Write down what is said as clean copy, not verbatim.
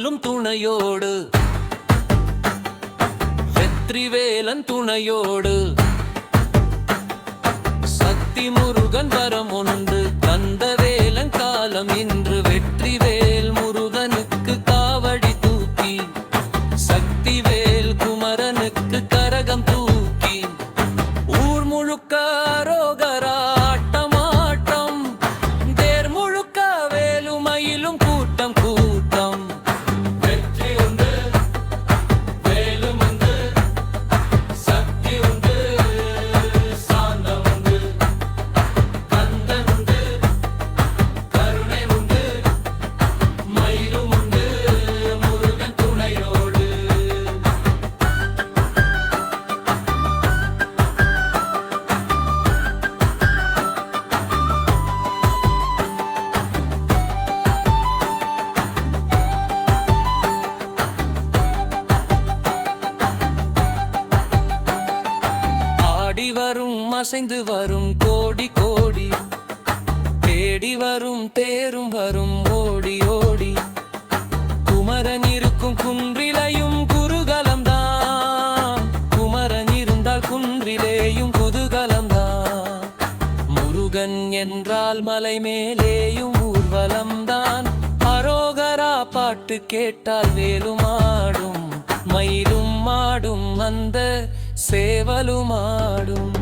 மயிலும் துணையோடு, வெற்றிவேலன் துணையோடு, சக்தி முருகன் வரம் ஒன்று தந்த வேலன் காலம் இன்று. வெற்றிவேல் முருகனுக்கு காவடி தூக்கி, சக்திவேல் குமரனுக்கு கரகம் தூக்கி, ஊர் முழுக்க அரோகரா ஆட்டமாட்டம், தேர் முழுக்க வேலும் மயிலும் கூட்டம் கூட்டம். வெற்றி உண்டு, வேலும் உண்டு, சக்தி உண்டு, சாந்தம் உண்டு, கந்தன் உண்டு, கருணை உண்டு, மயிலும் உண்டு, முருகன் துணையோடு. ஆடி வரும் அசைந்து வரும் கோடி கோடி, தேடி வரும் தேரும் வரும் ஓடி ஓடி, குமரன் இருக்கும் குன்றிலையும் குருகலம்தான், குமரன் இருந்தால் குன்றிலேயும் குதூகலம்தான். முருகன் என்றால் மலை மேலேயும் ஊர்வலம்தான், அரோகரா பாட்டு கேட்டால் வேலும் ஆடும், மயிலும் மாடும், அந்த சேவலும் ஆடும்.